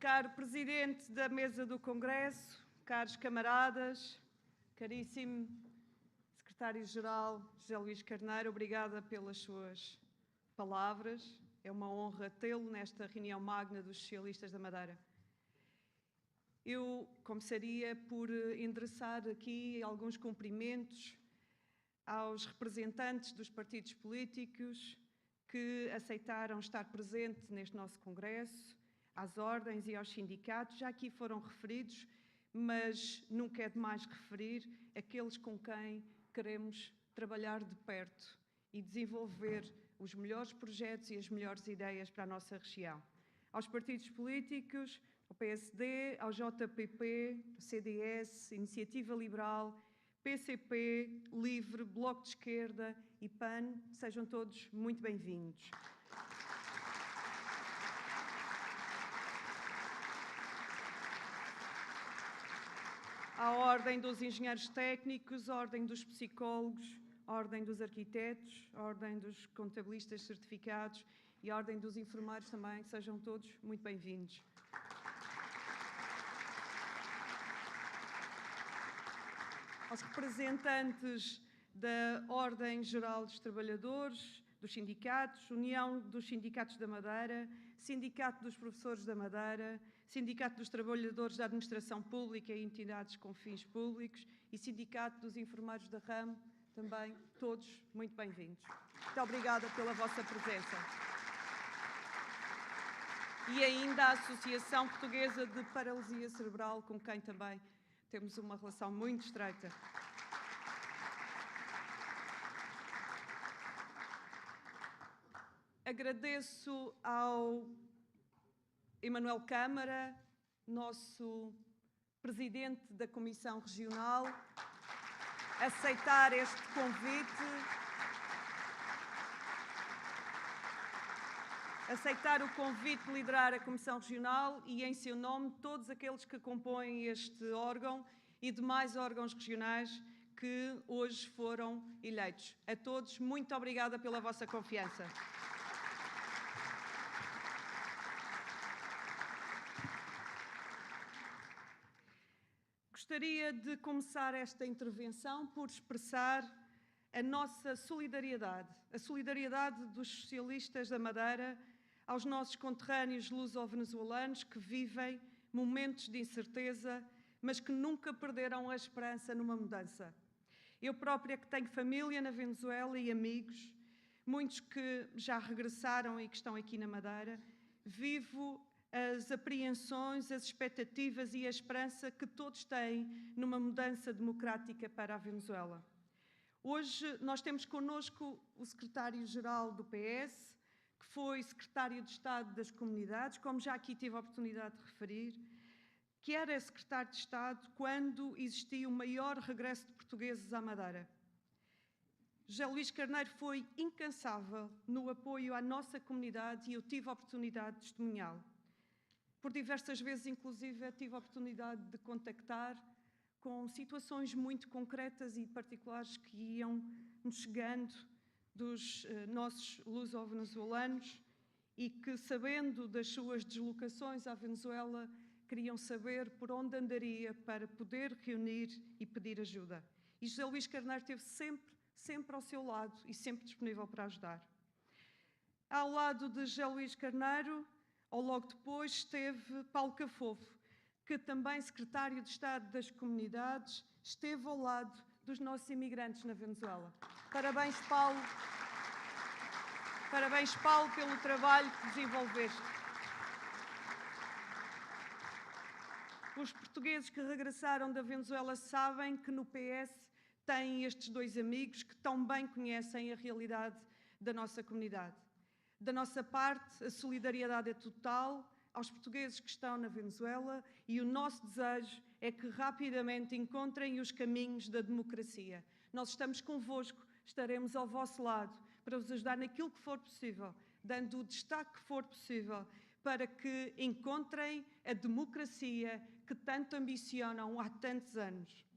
Caro Presidente da Mesa do Congresso, caros camaradas, caríssimo Secretário-Geral José Luís Carneiro, obrigada pelas suas palavras. É uma honra tê-lo nesta reunião magna dos Socialistas da Madeira. Eu começaria por endereçar aqui alguns cumprimentos aos representantes dos partidos políticos que aceitaram estar presentes neste nosso Congresso, às ordens e aos sindicatos, já aqui foram referidos, mas nunca é demais referir aqueles com quem queremos trabalhar de perto e desenvolver os melhores projetos e as melhores ideias para a nossa região. Aos partidos políticos, ao PSD, ao JPP, CDS, Iniciativa Liberal, PCP, LIVRE, Bloco de Esquerda e PAN, sejam todos muito bem-vindos. À ordem dos engenheiros técnicos, à ordem dos psicólogos, à ordem dos arquitetos, à ordem dos contabilistas certificados e à ordem dos enfermeiros também, sejam todos muito bem-vindos. Aos representantes da Ordem Geral dos Trabalhadores, dos sindicatos, União dos Sindicatos da Madeira, Sindicato dos Professores da Madeira, Sindicato dos Trabalhadores da Administração Pública e Entidades com fins públicos e Sindicato dos Enfermeiros da RAM, também todos muito bem-vindos. Muito obrigada pela vossa presença. E ainda a Associação Portuguesa de Paralisia Cerebral, com quem também temos uma relação muito estreita. Agradeço ao Emanuel Câmara, nosso Presidente da Comissão Regional, aceitar este convite, aceitar o convite de liderar a Comissão Regional e, em seu nome, todos aqueles que compõem este órgão e demais órgãos regionais que hoje foram eleitos. A todos, muito obrigada pela vossa confiança. Gostaria de começar esta intervenção por expressar a nossa solidariedade, a solidariedade dos socialistas da Madeira aos nossos conterrâneos luso-venezuelanos que vivem momentos de incerteza, mas que nunca perderam a esperança numa mudança. Eu própria, que tenho família na Venezuela e amigos, muitos que já regressaram e que estão aqui na Madeira, vivo as apreensões, as expectativas e a esperança que todos têm numa mudança democrática para a Venezuela. Hoje nós temos connosco o secretário-geral do PS, que foi secretário de Estado das Comunidades, como já aqui tive a oportunidade de referir, que era secretário de Estado quando existia o maior regresso de portugueses à Madeira. José Luís Carneiro foi incansável no apoio à nossa comunidade e eu tive a oportunidade de testemunhá-lo. Por diversas vezes, inclusive, tive a oportunidade de contactar com situações muito concretas e particulares que iam-nos chegando dos nossos luso-venezuelanos e que, sabendo das suas deslocações à Venezuela, queriam saber por onde andaria para poder reunir e pedir ajuda. E José Luís Carneiro esteve sempre ao seu lado e sempre disponível para ajudar. Ao lado de José Luís Carneiro, ou logo depois, esteve Paulo Cafofo, que também secretário de Estado das Comunidades, esteve ao lado dos nossos imigrantes na Venezuela. Parabéns, Paulo. Parabéns, Paulo, pelo trabalho que desenvolveste. Os portugueses que regressaram da Venezuela sabem que no PS têm estes dois amigos que tão bem conhecem a realidade da nossa comunidade. Da nossa parte, a solidariedade é total aos portugueses que estão na Venezuela e o nosso desejo é que rapidamente encontrem os caminhos da democracia. Nós estamos convosco, estaremos ao vosso lado para vos ajudar naquilo que for possível, dando o destaque que for possível para que encontrem a democracia que tanto ambicionam há tantos anos.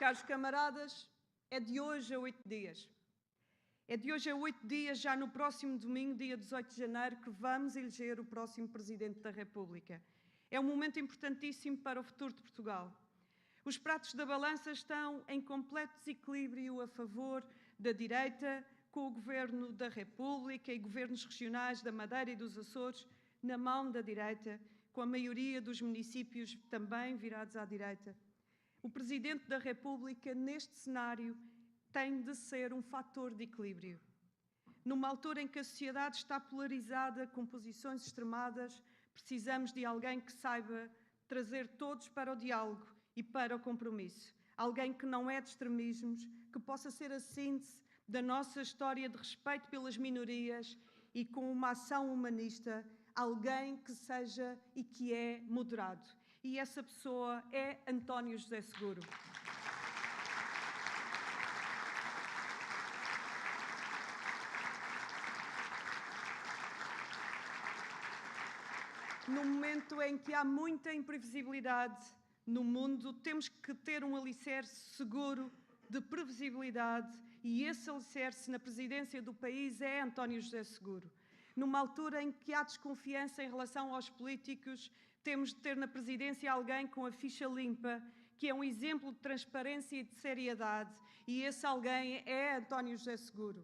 Caros camaradas, é de hoje a 8 dias. É de hoje a 8 dias, já no próximo domingo, dia 18 de janeiro, que vamos eleger o próximo Presidente da República. É um momento importantíssimo para o futuro de Portugal. Os pratos da balança estão em completo desequilíbrio a favor da direita, com o Governo da República e governos regionais da Madeira e dos Açores na mão da direita, com a maioria dos municípios também virados à direita. O Presidente da República, neste cenário, tem de ser um fator de equilíbrio. Numa altura em que a sociedade está polarizada com posições extremadas, precisamos de alguém que saiba trazer todos para o diálogo e para o compromisso. Alguém que não é de extremismos, que possa ser a síntese da nossa história de respeito pelas minorias e com uma ação humanista, alguém que seja e que é moderado. E essa pessoa é António José Seguro. No momento em que há muita imprevisibilidade no mundo, temos que ter um alicerce seguro de previsibilidade e esse alicerce na presidência do país é António José Seguro. Numa altura em que há desconfiança em relação aos políticos, temos de ter na presidência alguém com a ficha limpa, que é um exemplo de transparência e de seriedade, e esse alguém é António José Seguro.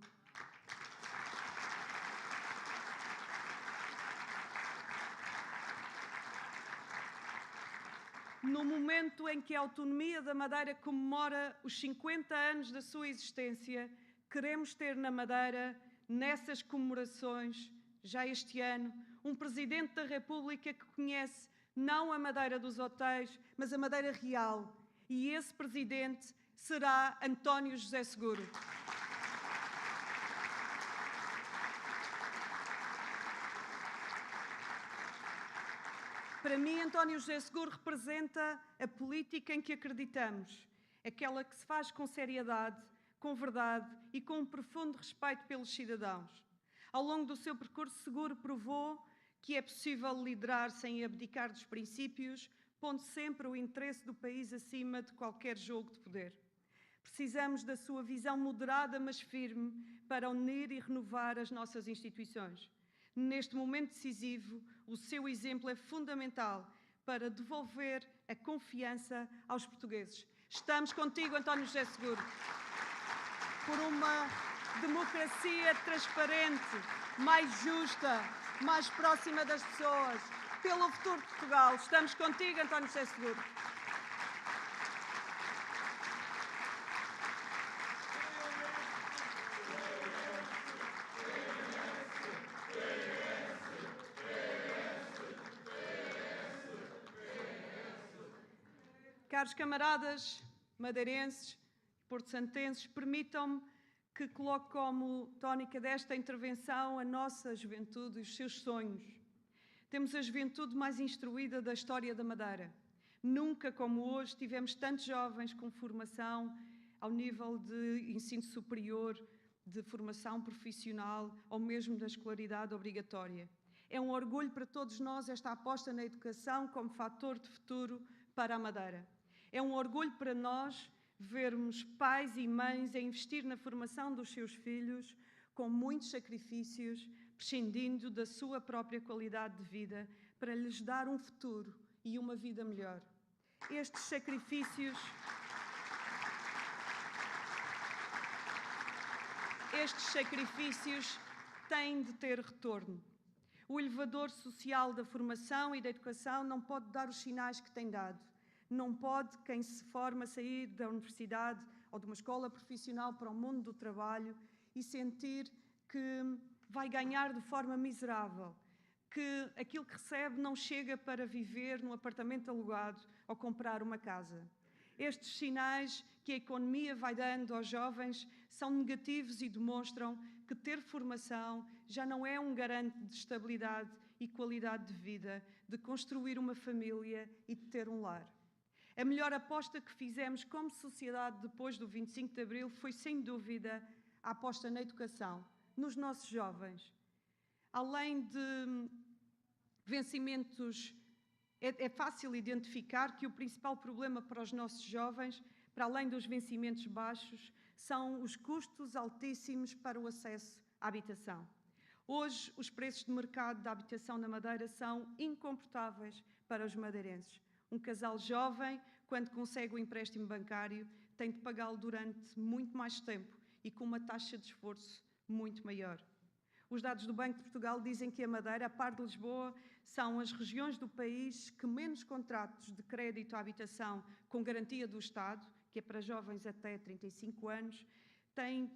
No momento em que a autonomia da Madeira comemora os 50 anos da sua existência, queremos ter na Madeira, nessas comemorações, já este ano, um Presidente da República que conhece não a Madeira dos hotéis, mas a Madeira real. E esse Presidente será António José Seguro. Para mim, António José Seguro representa a política em que acreditamos, aquela que se faz com seriedade, com verdade e com um profundo respeito pelos cidadãos. Ao longo do seu percurso, Seguro provou que é possível liderar sem abdicar dos princípios, pondo sempre o interesse do país acima de qualquer jogo de poder. Precisamos da sua visão moderada, mas firme, para unir e renovar as nossas instituições. Neste momento decisivo, o seu exemplo é fundamental para devolver a confiança aos portugueses. Estamos contigo, António José Seguro, por uma democracia transparente, mais justa, mais próxima das pessoas, pelo futuro de Portugal. Estamos contigo, António José Seguro. Caros camaradas madeirenses, porto-santenses, permitam-me que coloque como tónica desta intervenção a nossa juventude e os seus sonhos. Temos a juventude mais instruída da história da Madeira. Nunca como hoje tivemos tantos jovens com formação ao nível de ensino superior, de formação profissional ou mesmo da escolaridade obrigatória. É um orgulho para todos nós esta aposta na educação como fator de futuro para a Madeira. É um orgulho para nós vermos pais e mães a investir na formação dos seus filhos com muitos sacrifícios, prescindindo da sua própria qualidade de vida para lhes dar um futuro e uma vida melhor. Estes sacrifícios têm de ter retorno. O elevador social da formação e da educação não pode dar os sinais que tem dado. Não pode quem se forma sair da universidade ou de uma escola profissional para o mundo do trabalho e sentir que vai ganhar de forma miserável, que aquilo que recebe não chega para viver num apartamento alugado ou comprar uma casa. Estes sinais que a economia vai dando aos jovens são negativos e demonstram que ter formação já não é um garante de estabilidade e qualidade de vida, de construir uma família e de ter um lar. A melhor aposta que fizemos como sociedade depois do 25 de Abril foi, sem dúvida, a aposta na educação, nos nossos jovens. Além de vencimentos, é fácil identificar que o principal problema para os nossos jovens, para além dos vencimentos baixos, são os custos altíssimos para o acesso à habitação. Hoje, os preços de mercado da habitação na Madeira são incomportáveis para os madeirenses. Um casal jovem, quando consegue o empréstimo bancário, tem de pagá-lo durante muito mais tempo e com uma taxa de esforço muito maior. Os dados do Banco de Portugal dizem que a Madeira, a par de Lisboa, são as regiões do país que menos contratos de crédito à habitação com garantia do Estado, que é para jovens até 35 anos, tem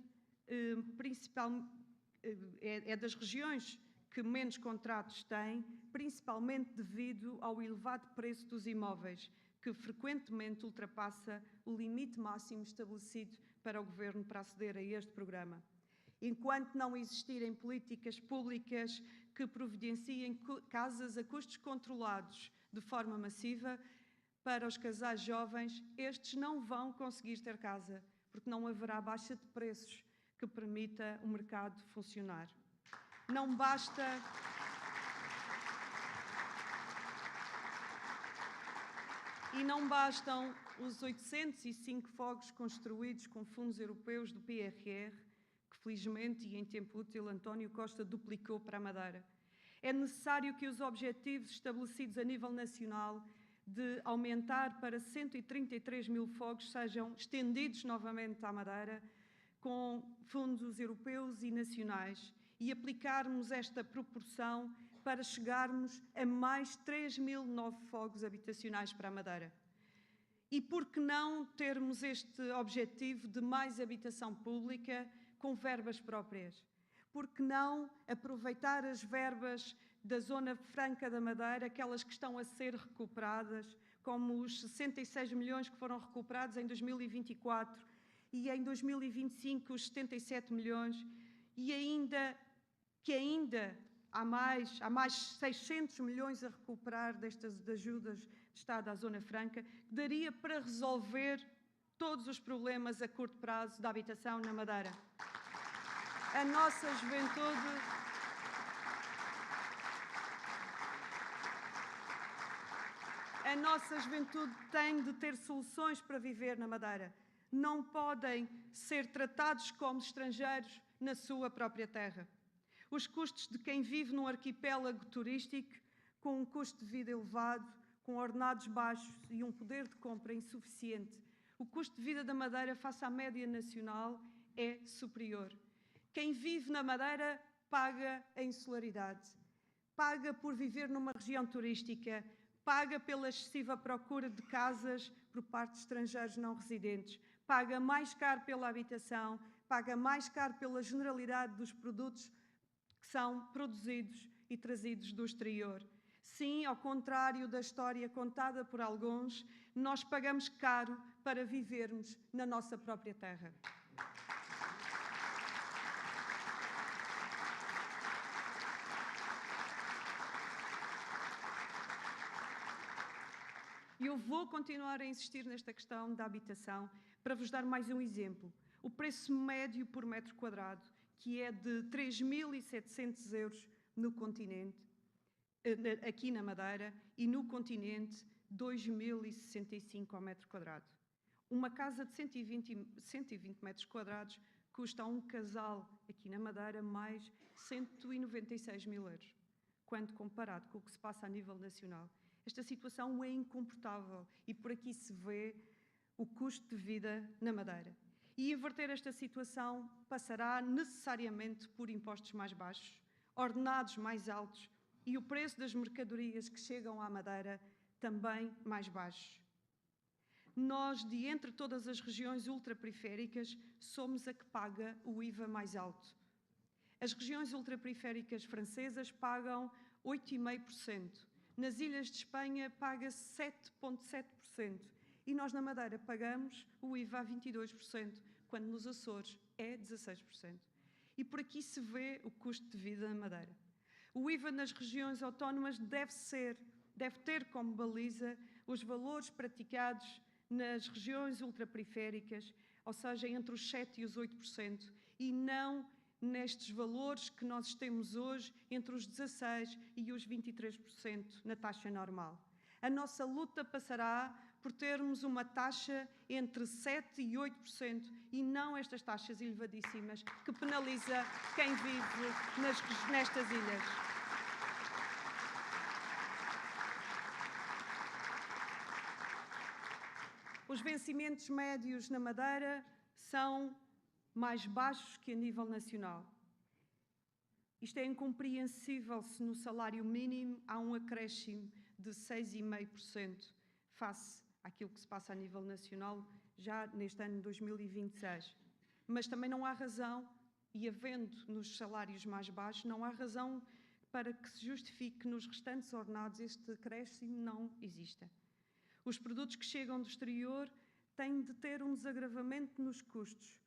é das regiões que menos contratos têm, principalmente devido ao elevado preço dos imóveis, que frequentemente ultrapassa o limite máximo estabelecido para o Governo para aceder a este programa. Enquanto não existirem políticas públicas que providenciem casas a custos controlados de forma massiva para os casais jovens, estes não vão conseguir ter casa, porque não haverá baixa de preços que permita o mercado funcionar. Não basta... E não bastam os 805 fogos construídos com fundos europeus do PRR, que felizmente e em tempo útil António Costa duplicou para a Madeira. É necessário que os objetivos estabelecidos a nível nacional de aumentar para 133 mil fogos sejam estendidos novamente à Madeira, com fundos europeus e nacionais, e aplicarmos esta proporção para chegarmos a mais 3 mil novos fogos habitacionais para a Madeira. E por que não termos este objetivo de mais habitação pública com verbas próprias? Por que não aproveitar as verbas da Zona Franca da Madeira, aquelas que estão a ser recuperadas, como os 66 milhões que foram recuperados em 2024 e em 2025 os 77 milhões, e ainda há mais 600 milhões a recuperar destas ajudas de Estado à Zona Franca, que daria para resolver todos os problemas a curto prazo da habitação na Madeira. A nossa juventude tem de ter soluções para viver na Madeira. Não podem ser tratados como estrangeiros na sua própria terra. Os custos de quem vive num arquipélago turístico, com um custo de vida elevado, com ordenados baixos e um poder de compra insuficiente. O custo de vida da Madeira face à média nacional é superior. Quem vive na Madeira paga a insularidade, paga por viver numa região turística, paga pela excessiva procura de casas por parte de estrangeiros não residentes, paga mais caro pela habitação, paga mais caro pela generalidade dos produtos que são produzidos e trazidos do exterior. Sim, ao contrário da história contada por alguns, nós pagamos caro para vivermos na nossa própria terra. E eu vou continuar a insistir nesta questão da habitação para vos dar mais um exemplo. O preço médio por metro quadrado, que é de 3.700 euros no continente, aqui na Madeira, e no continente 2.065 ao metro quadrado. Uma casa de 120 metros quadrados custa a um casal aqui na Madeira mais 196 mil euros, quando comparado com o que se passa a nível nacional. Esta situação é incomportável e por aqui se vê o custo de vida na Madeira. E inverter esta situação passará necessariamente por impostos mais baixos, ordenados mais altos e o preço das mercadorias que chegam à Madeira também mais baixos. Nós, de entre todas as regiões ultraperiféricas, somos a que paga o IVA mais alto. As regiões ultraperiféricas francesas pagam 8,5%. Nas Ilhas de Espanha paga-se 7,7% e nós na Madeira pagamos o IVA a 22%, quando nos Açores é 16%. E por aqui se vê o custo de vida na Madeira. O IVA nas regiões autónomas deve ter como baliza os valores praticados nas regiões ultraperiféricas, ou seja, entre os 7% e os 8%, e não nestes valores que nós temos hoje entre os 16% e os 23% na taxa normal. A nossa luta passará por termos uma taxa entre 7% e 8% e não estas taxas elevadíssimas que penaliza quem vive nestas ilhas. Os vencimentos médios na Madeira são mais baixos que a nível nacional. Isto é incompreensível se no salário mínimo há um acréscimo de 6,5% face àquilo que se passa a nível nacional já neste ano de 2026. Mas também não há razão, e havendo nos salários mais baixos, não há razão para que se justifique que nos restantes ordenados este acréscimo não exista. Os produtos que chegam do exterior têm de ter um desagravamento nos custos.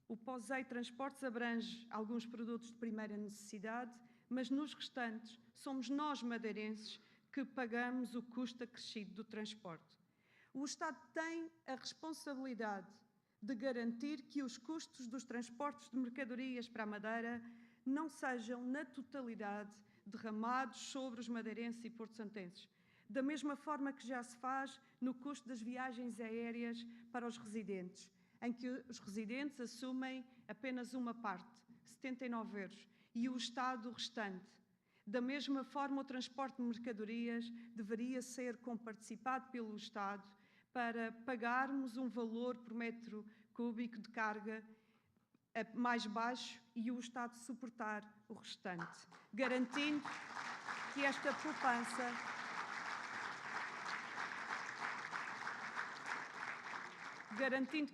O POSEI Transportes abrange alguns produtos de primeira necessidade, mas nos restantes somos nós, madeirenses, que pagamos o custo acrescido do transporte. O Estado tem a responsabilidade de garantir que os custos dos transportes de mercadorias para a Madeira não sejam, na totalidade, derramados sobre os madeirenses e porto-santenses, da mesma forma que já se faz no custo das viagens aéreas para os residentes, em que os residentes assumem apenas uma parte, 79 euros, e o Estado o restante. Da mesma forma, o transporte de mercadorias deveria ser comparticipado pelo Estado para pagarmos um valor por metro cúbico de carga mais baixo e o Estado suportar o restante, garantindo que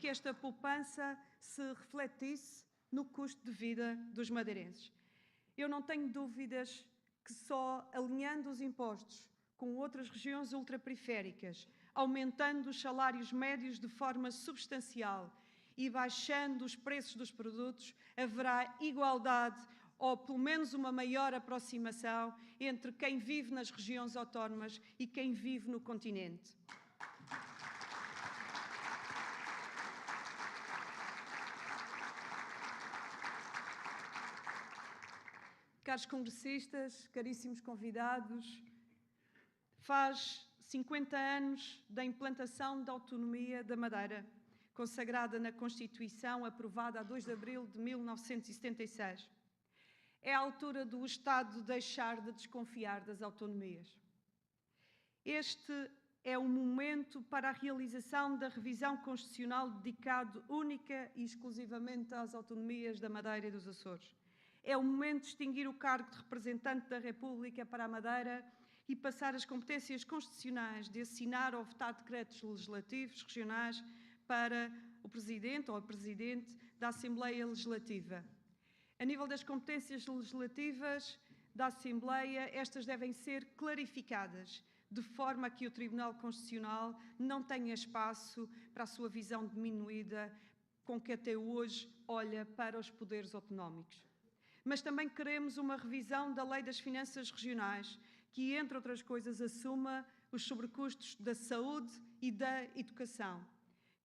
esta poupança se refletisse no custo de vida dos madeirenses. Eu não tenho dúvidas que só alinhando os impostos com outras regiões ultraperiféricas, aumentando os salários médios de forma substancial e baixando os preços dos produtos, haverá igualdade ou pelo menos uma maior aproximação entre quem vive nas regiões autónomas e quem vive no continente. Caros congressistas, caríssimos convidados, faz 50 anos da implantação da autonomia da Madeira, consagrada na Constituição aprovada a 2 de abril de 1976. É a altura do Estado deixar de desconfiar das autonomias. Este é o momento para a realização da revisão constitucional dedicado única e exclusivamente às autonomias da Madeira e dos Açores. É o momento de extinguir o cargo de representante da República para a Madeira e passar as competências constitucionais de assinar ou votar decretos legislativos regionais para o Presidente ou a Presidente da Assembleia Legislativa. A nível das competências legislativas da Assembleia, estas devem ser clarificadas, de forma a que o Tribunal Constitucional não tenha espaço para a sua visão diminuída com que até hoje olha para os poderes autonómicos. Mas também queremos uma revisão da Lei das Finanças Regionais, que, entre outras coisas, assuma os sobrecustos da saúde e da educação,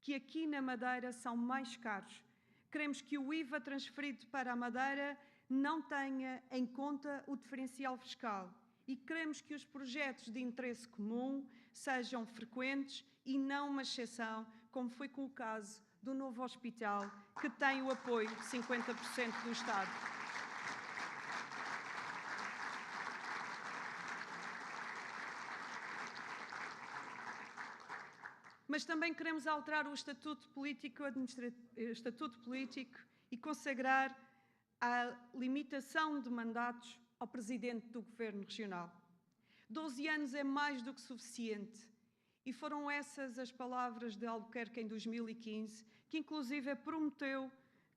que aqui na Madeira são mais caros. Queremos que o IVA transferido para a Madeira não tenha em conta o diferencial fiscal e queremos que os projetos de interesse comum sejam frequentes e não uma exceção, como foi com o caso do novo hospital, que tem o apoio de 50% do Estado. Mas também queremos alterar o estatuto político e consagrar a limitação de mandatos ao Presidente do Governo Regional. 12 anos é mais do que suficiente e foram essas as palavras de Albuquerque em 2015, que inclusive prometeu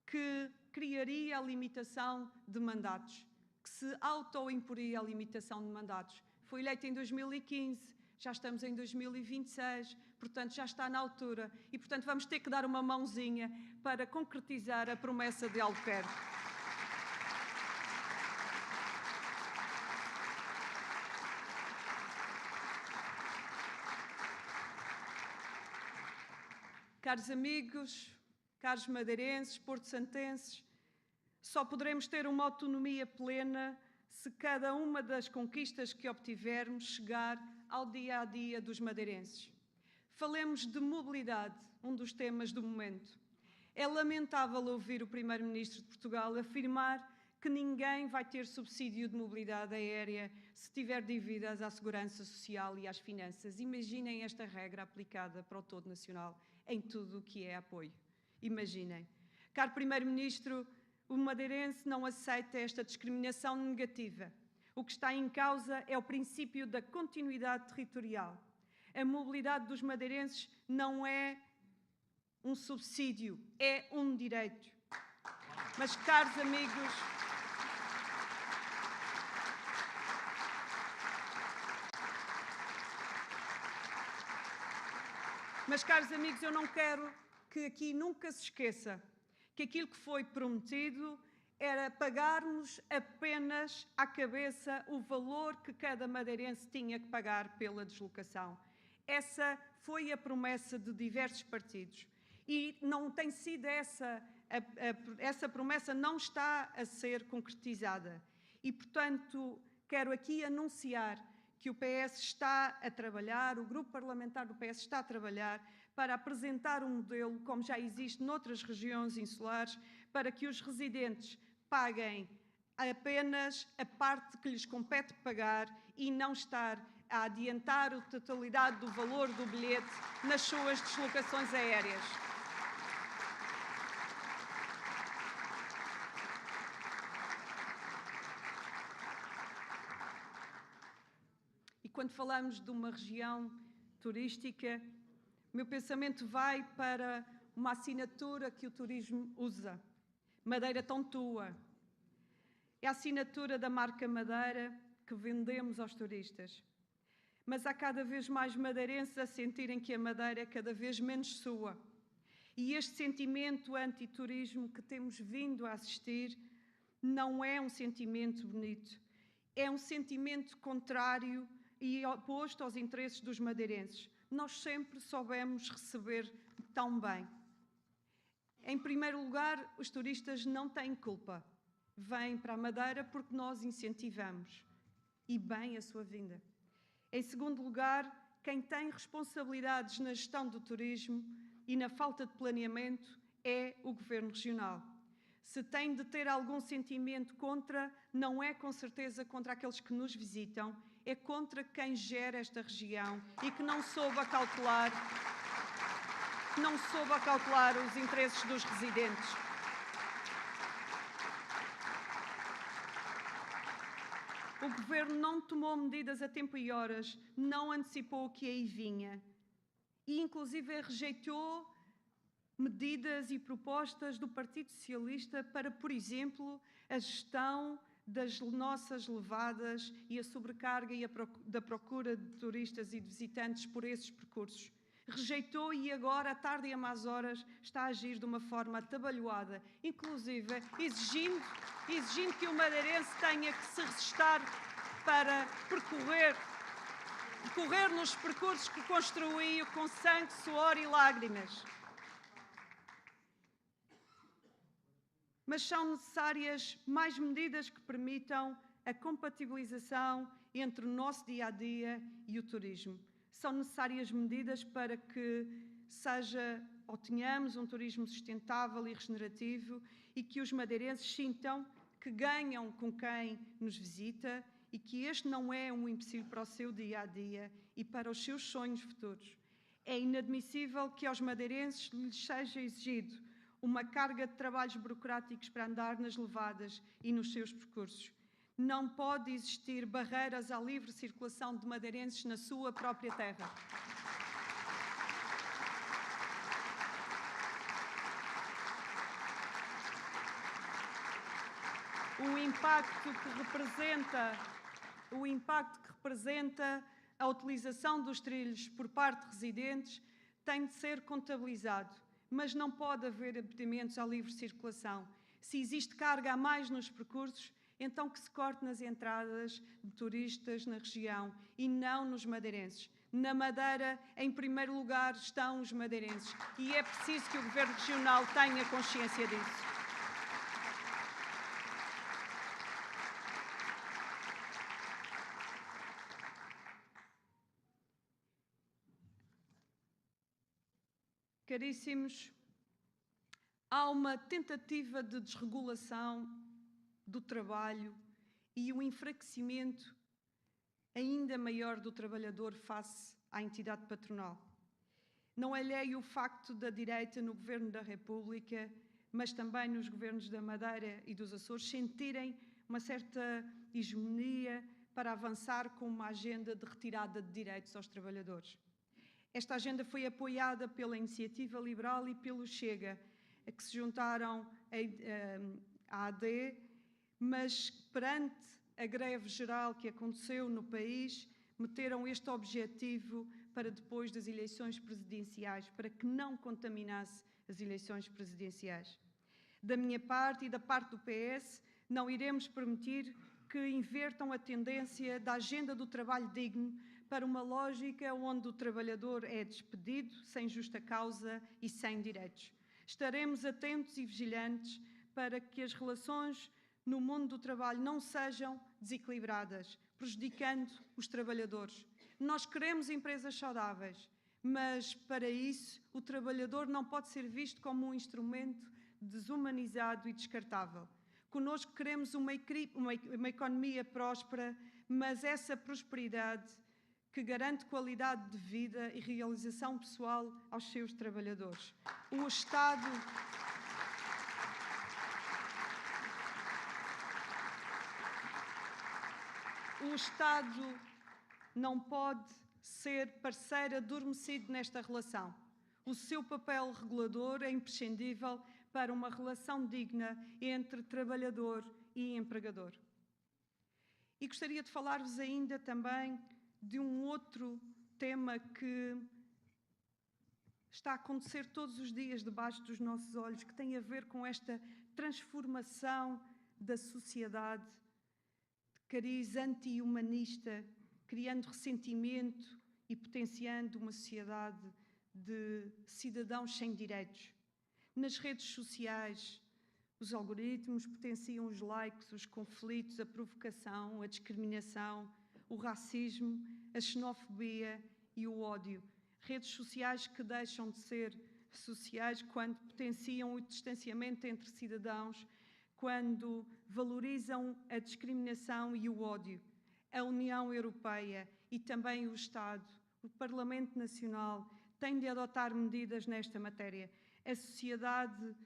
que criaria a limitação de mandatos, que se auto-imporia a limitação de mandatos. Foi eleito em 2015. Já estamos em 2026, portanto já está na altura e, portanto, vamos ter que dar uma mãozinha para concretizar a promessa de Albuquerque. Caros amigos, caros madeirenses, porto-santenses, só poderemos ter uma autonomia plena se cada uma das conquistas que obtivermos chegar ao dia-a-dia dos madeirenses. Falemos de mobilidade, um dos temas do momento. É lamentável ouvir o Primeiro-Ministro de Portugal afirmar que ninguém vai ter subsídio de mobilidade aérea se tiver dívidas à segurança social e às finanças. Imaginem esta regra aplicada para o todo nacional em tudo o que é apoio. Imaginem. Caro Primeiro-Ministro, o madeirense não aceita esta discriminação negativa. O que está em causa é o princípio da continuidade territorial. A mobilidade dos madeirenses não é um subsídio, é um direito. Mas, caros amigos, eu não quero que aqui nunca se esqueça que aquilo que foi prometido era pagarmos apenas à cabeça o valor que cada madeirense tinha que pagar pela deslocação. Essa foi a promessa de diversos partidos e não tem sido essa promessa não está a ser concretizada. E, portanto, quero aqui anunciar que o PS está a trabalhar, o grupo parlamentar do PS está a trabalhar para apresentar um modelo, como já existe noutras regiões insulares, para que os residentes paguem apenas a parte que lhes compete pagar e não estar a adiantar a totalidade do valor do bilhete nas suas deslocações aéreas. E quando falamos de uma região turística, o meu pensamento vai para uma assinatura que o turismo usa. Madeira tão tua. É a assinatura da marca Madeira que vendemos aos turistas. Mas há cada vez mais madeirenses a sentirem que a Madeira é cada vez menos sua. E este sentimento anti-turismo que temos vindo a assistir não é um sentimento bonito. É um sentimento contrário e oposto aos interesses dos madeirenses. Nós sempre soubemos receber tão bem. Em primeiro lugar, os turistas não têm culpa. Vêm para a Madeira porque nós incentivamos. E bem a sua vinda. Em segundo lugar, quem tem responsabilidades na gestão do turismo e na falta de planeamento é o Governo Regional. Se tem de ter algum sentimento contra, não é com certeza contra aqueles que nos visitam, é contra quem gera esta região e que não soube acautelar os interesses dos residentes. O Governo não tomou medidas a tempo e horas, não antecipou o que aí vinha e, inclusive, rejeitou medidas e propostas do Partido Socialista para, por exemplo, a gestão das nossas levadas e a sobrecarga da procura de turistas e de visitantes por esses percursos. Rejeitou e agora, à tarde e a más horas, está a agir de uma forma atabalhoada, inclusive exigindo que o madeirense tenha que se resistar para percorrer nos percursos que construiu com sangue, suor e lágrimas. Mas são necessárias mais medidas que permitam a compatibilização entre o nosso dia-a-dia e o turismo. São necessárias medidas para que tenhamos um turismo sustentável e regenerativo e que os madeirenses sintam que ganham com quem nos visita e que este não é um empecilho para o seu dia-a-dia e para os seus sonhos futuros. É inadmissível que aos madeirenses lhes seja exigido uma carga de trabalhos burocráticos para andar nas levadas e nos seus percursos. Não pode existir barreiras à livre circulação de madeirenses na sua própria terra. O impacto que representa a utilização dos trilhos por parte de residentes tem de ser contabilizado, mas não pode haver impedimentos à livre circulação. Se existe carga a mais nos percursos, então que se corte nas entradas de turistas na região e não nos madeirenses. Na Madeira, em primeiro lugar, estão os madeirenses e é preciso que o Governo Regional tenha consciência disso. Caríssimos, há uma tentativa de desregulação do trabalho e um enfraquecimento ainda maior do trabalhador face à entidade patronal. Não alheio o facto da direita no Governo da República, mas também nos governos da Madeira e dos Açores, sentirem uma certa hegemonia para avançar com uma agenda de retirada de direitos aos trabalhadores. Esta agenda foi apoiada pela Iniciativa Liberal e pelo Chega, a que se juntaram à AD, mas perante a greve geral que aconteceu no país, meteram este objetivo para depois das eleições presidenciais, para que não contaminasse as eleições presidenciais. Da minha parte e da parte do PS, não iremos permitir que invertam a tendência da agenda do trabalho digno para uma lógica onde o trabalhador é despedido sem justa causa e sem direitos. Estaremos atentos e vigilantes para que as relações no mundo do trabalho não sejam desequilibradas, prejudicando os trabalhadores. Nós queremos empresas saudáveis, mas para isso o trabalhador não pode ser visto como um instrumento desumanizado e descartável. Connosco queremos uma economia próspera, mas essa prosperidade que garante qualidade de vida e realização pessoal aos seus trabalhadores. O Estado não pode ser parceiro adormecido nesta relação. O seu papel regulador é imprescindível para uma relação digna entre trabalhador e empregador. E gostaria de falar-vos ainda também de um outro tema que está a acontecer todos os dias debaixo dos nossos olhos, que tem a ver com esta transformação da sociedade, de cariz anti-humanista, criando ressentimento e potenciando uma sociedade de cidadãos sem direitos. Nas redes sociais, os algoritmos potenciam os likes, os conflitos, a provocação, a discriminação, o racismo, a xenofobia e o ódio. Redes sociais que deixam de ser sociais quando potenciam o distanciamento entre cidadãos, quando valorizam a discriminação e o ódio. A União Europeia e também o Estado, o Parlamento Nacional, têm de adotar medidas nesta matéria. A sociedade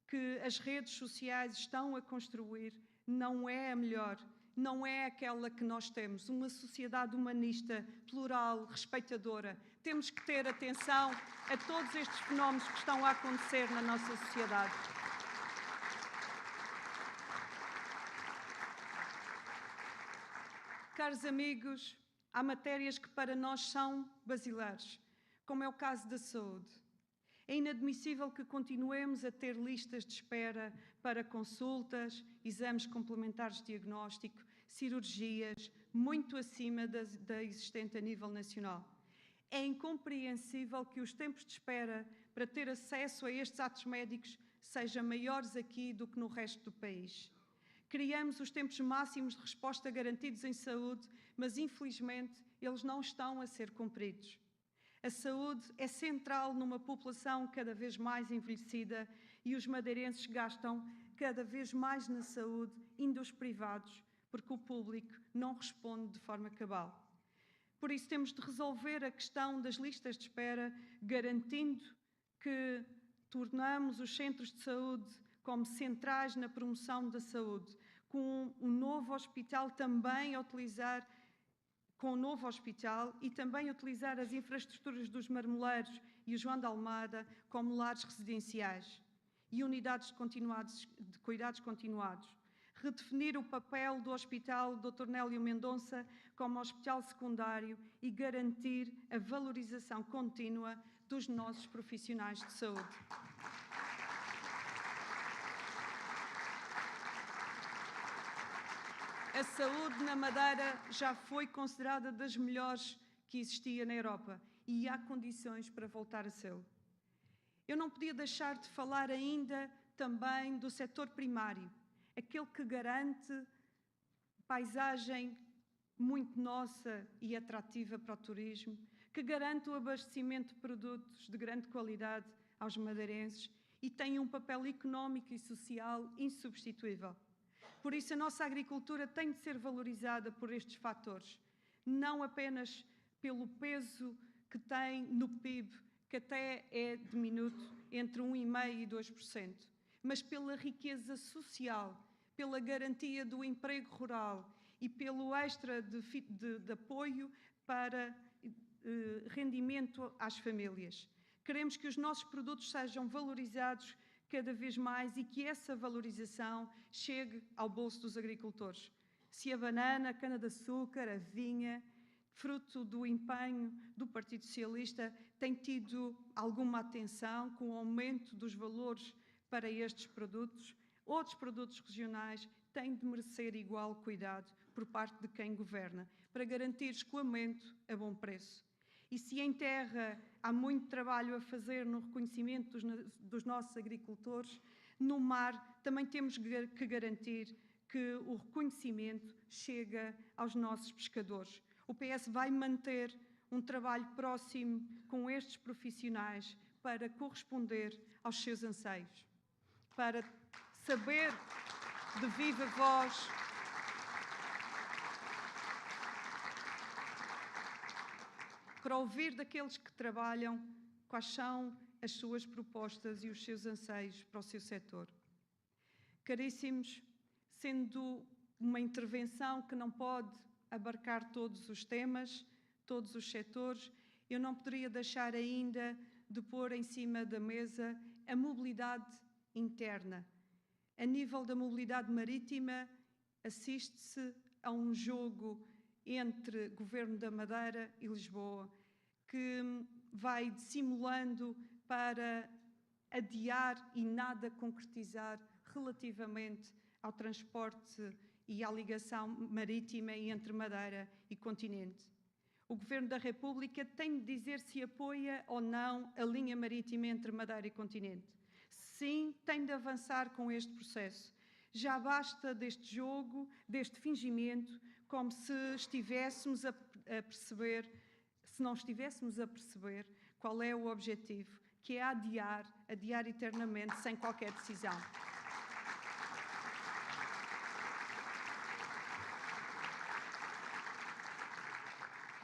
que as redes sociais estão a construir não é a melhor, não é aquela que nós temos. Uma sociedade humanista, plural, respeitadora. Temos que ter atenção a todos estes fenómenos que estão a acontecer na nossa sociedade. Caros amigos, há matérias que para nós são basilares, como é o caso da saúde. É inadmissível que continuemos a ter listas de espera para consultas, exames complementares de diagnóstico, cirurgias, muito acima da existente a nível nacional. É incompreensível que os tempos de espera para ter acesso a estes atos médicos sejam maiores aqui do que no resto do país. Criamos os tempos máximos de resposta garantidos em saúde, mas infelizmente eles não estão a ser cumpridos. A saúde é central numa população cada vez mais envelhecida e os madeirenses gastam cada vez mais na saúde, indo aos privados, porque o público não responde de forma cabal. Por isso temos de resolver a questão das listas de espera, garantindo que tornamos os centros de saúde como centrais na promoção da saúde, com um novo hospital também a utilizar e também utilizar as infraestruturas dos Marmoleiros e o João de Almada como lares residenciais e unidades de cuidados continuados. Redefinir o papel do Hospital Dr. Nélio Mendonça como hospital secundário e garantir a valorização contínua dos nossos profissionais de saúde. A saúde na Madeira já foi considerada das melhores que existia na Europa e há condições para voltar a sê-lo. Eu não podia deixar de falar ainda também do setor primário, aquele que garante paisagem muito nossa e atrativa para o turismo, que garante o abastecimento de produtos de grande qualidade aos madeirenses e têm um papel económico e social insubstituível. Por isso, a nossa agricultura tem de ser valorizada por estes fatores, não apenas pelo peso que tem no PIB, que até é diminuto, entre 1,5% e 2%, mas pela riqueza social, pela garantia do emprego rural e pelo extra de apoio para rendimento às famílias. Queremos que os nossos produtos sejam valorizados cada vez mais e que essa valorização chegue ao bolso dos agricultores. Se a banana, a cana-de-açúcar, a vinha, fruto do empenho do Partido Socialista, tem tido alguma atenção com o aumento dos valores para estes produtos, outros produtos regionais têm de merecer igual cuidado por parte de quem governa, para garantir escoamento a bom preço. E se em terra há muito trabalho a fazer no reconhecimento dos nossos agricultores, no mar também temos que garantir que o reconhecimento chega aos nossos pescadores. O PS vai manter um trabalho próximo com estes profissionais para corresponder aos seus anseios, para saber de viva voz para ouvir daqueles que trabalham quais são as suas propostas e os seus anseios para o seu setor. Caríssimos, sendo uma intervenção que não pode abarcar todos os temas, todos os setores, eu não poderia deixar ainda de pôr em cima da mesa a mobilidade interna. A nível da mobilidade marítima, assiste-se a um jogo entre Governo da Madeira e Lisboa, que vai dissimulando para adiar e nada concretizar relativamente ao transporte e à ligação marítima entre Madeira e continente. O Governo da República tem de dizer se apoia ou não a linha marítima entre Madeira e continente. Sim, tem de avançar com este processo. Já basta deste jogo, deste fingimento, como se estivéssemos a perceber, se não estivéssemos a perceber qual é o objetivo, que é adiar eternamente, sem qualquer decisão.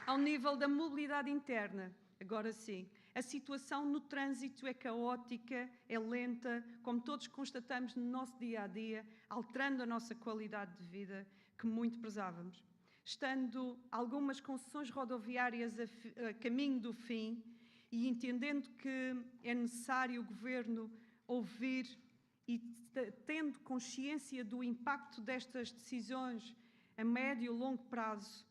Ao nível da mobilidade interna, agora sim, a situação no trânsito é caótica, é lenta, como todos constatamos no nosso dia-a-dia, alterando a nossa qualidade de vida, que muito prezávamos. Estando algumas concessões rodoviárias a caminho do fim e entendendo que é necessário o Governo ouvir e tendo consciência do impacto destas decisões a médio e longo prazo,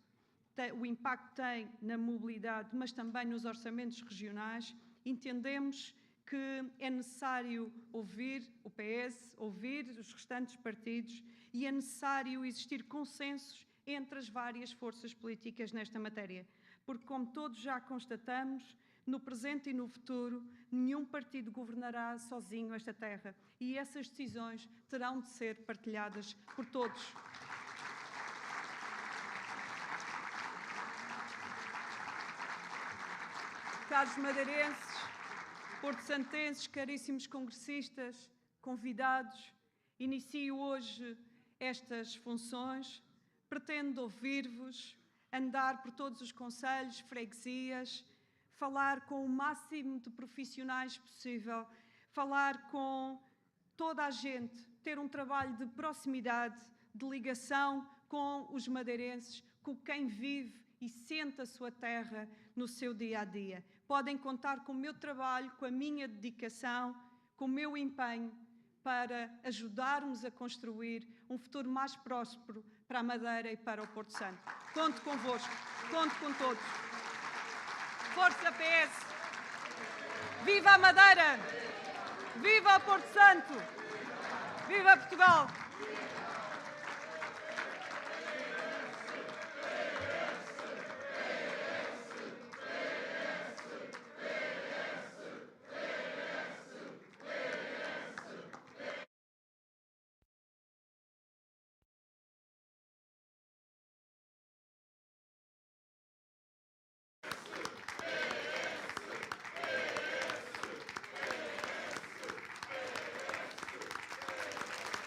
o impacto tem na mobilidade, mas também nos orçamentos regionais, entendemos que é necessário ouvir o PS, ouvir os restantes partidos e é necessário existir consensos entre as várias forças políticas nesta matéria. Porque, como todos já constatamos, no presente e no futuro, nenhum partido governará sozinho esta terra e essas decisões terão de ser partilhadas por todos. Caros madeirenses, porto-santenses, caríssimos congressistas, convidados, inicio hoje estas funções. Pretendo ouvir-vos, andar por todos os concelhos, freguesias, falar com o máximo de profissionais possível, falar com toda a gente, ter um trabalho de proximidade, de ligação com os madeirenses, com quem vive e sente a sua terra no seu dia-a-dia. Podem contar com o meu trabalho, com a minha dedicação, com o meu empenho para ajudarmos a construir um futuro mais próspero para a Madeira e para o Porto Santo. Conto convosco, conto com todos. Força PS! Viva a Madeira! Viva o Porto Santo! Viva Portugal!